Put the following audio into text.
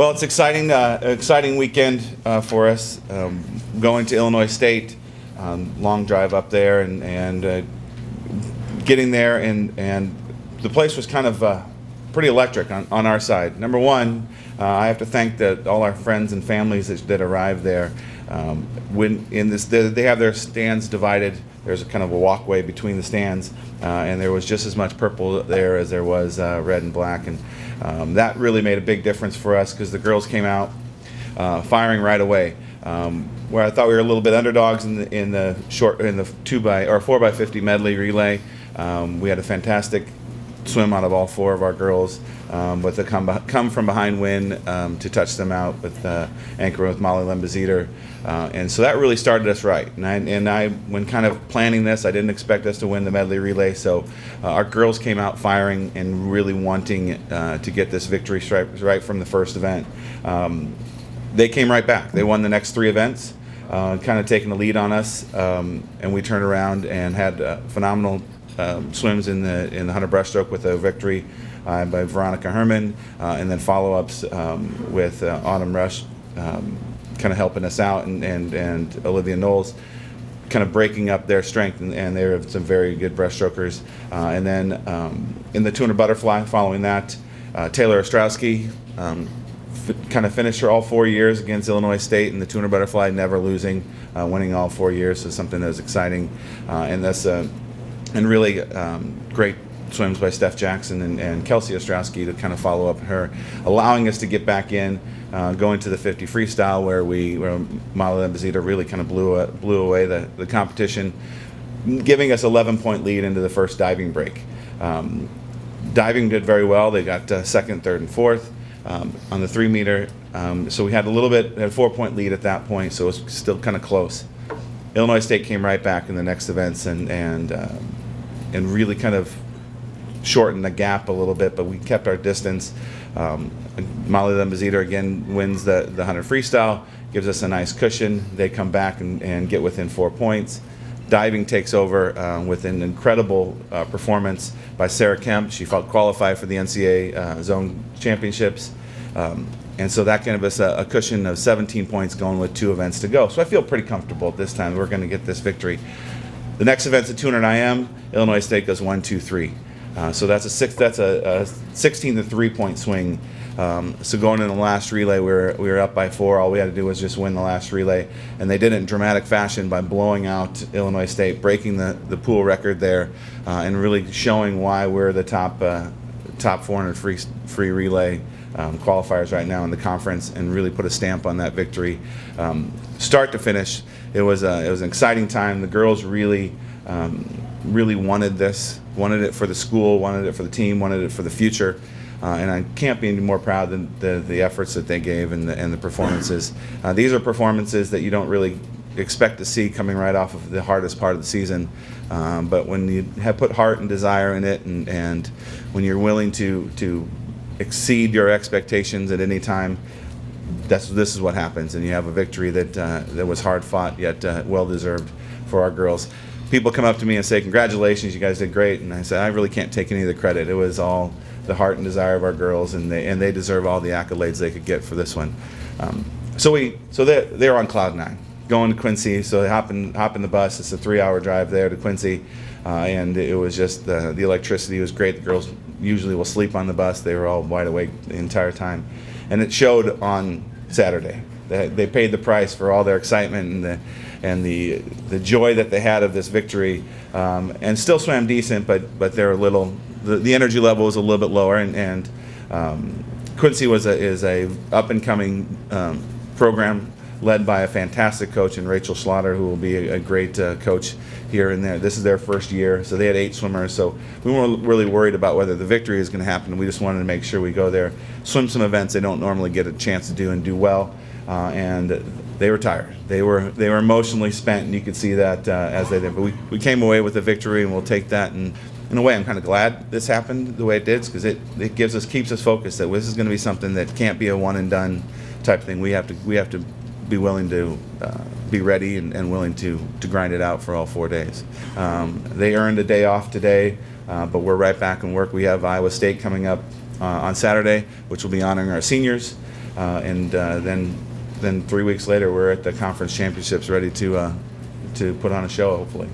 Well, it's exciting weekend for us. Going to Illinois State, long drive up there, and getting there, and the place was kind of pretty electric on our side. Number one, I have to thank all our friends and families that arrived there. They have their stands divided. There's a kind of a walkway between the stands, and there was just as much purple there as there was red and black, and that really made a big difference for us because the girls came out firing right away. Where I thought we were a little bit underdogs in the 4x50 medley relay, we had a fantastic swim out of all four of our girls, with a come from behind win to touch them out with anchoring with Molly Lembezeder, and so that really started us right. And I, when kind of planning this, I didn't expect us to win the medley relay, so our girls came out firing and really wanting to get this victory right from the first event. They came right back. They won the next three events, kind of taking the lead on us, and we turned around and had phenomenal swims in the 100 breaststroke with a victory by Veronica Herrmann, and then follow-ups with Autumn Roepsch kind of helping us out, and Olivia Knowles kind of breaking up their strength, and they have some very good breaststrokers. And then in the 200 butterfly following that, Taylor Ostrowski kind of finished her all 4 years against Illinois State in the 200 butterfly, never losing, winning all 4 years, so something that was exciting. And really great swims by Steph Jackson and Kelsey Ostrowski to kind of follow up her, allowing us to get back in, going to the 50 freestyle where Molly Lembezeder really kind of blew away the competition, giving us 11-point lead into the first diving break. Diving did very well. They got second, third, and fourth on the 3 meter. So we had a 4-point lead at that point, so it was still kind of close. Illinois State came right back in the next events and really kind of shortened the gap a little bit, but we kept our distance. Molly Lembezeder again wins the 100 freestyle, gives us a nice cushion. They come back and get within 4 points. Diving takes over with an incredible performance by Sarah Kemp. She felt qualified for the NCAA zone championships. And so that gave us a cushion of 17 points going with 2 events to go. So I feel pretty comfortable at this time. We're going to get this victory. The next event's at 200 IM. Illinois State goes 1, 2, 3. So that's a 16 to 3-point swing. So going in the last relay, we were up by 4. All we had to do was just win the last relay, and they did it in dramatic fashion by blowing out Illinois State, breaking the pool record there, and really showing why we're the top 400 free relay qualifiers right now in the conference, and really put a stamp on that victory. Start to finish, it was an exciting time. The girls really wanted this, wanted it for the school, wanted it for the team, wanted it for the future, and I can't be any more proud than the efforts that they gave and the performances. These are performances that you don't really expect to see coming right off of the hardest part of the season, but when you have put heart and desire in it, and when you're willing to exceed your expectations at any time, this is what happens, and you have a victory that was hard fought yet well deserved for our girls. People come up to me and say, "Congratulations, you guys did great," and I said, I really can't take any of the credit. It was all the heart and desire of our girls, and they deserve all the accolades they could get for this one. So they're on cloud 9, going to Quincy. So they hop in the bus. It's a 3-hour drive there to Quincy, and it was just the electricity was great. The girls usually will sleep on the bus. They were all wide awake the entire time, and it showed on Saturday. They paid the price for all their excitement and the joy that they had of this victory, and still swam decent, but they're the energy level was a little bit lower, and Quincy is a up and coming program led by a fantastic coach in Rachel Slaughter, who will be a great coach here and there. This is their first year, so they had 8 swimmers, so we weren't really worried about whether the victory is going to happen. We just wanted to make sure we go there, swim some events they don't normally get a chance to do, and do well. And they were tired. They were emotionally spent, and you could see that as they did. But we came away with a victory, and we'll take that. And in a way, I'm kind of glad this happened the way it did, because it keeps us focused that this is going to be something that can't be a one and done type thing. We have to be willing to be ready and willing to grind it out for all 4 days. They earned a day off today, but we're right back in work. We have Iowa State coming up on Saturday, which will be honoring our seniors. and then 3 weeks later we're at the conference championships, ready to put on a show, hopefully.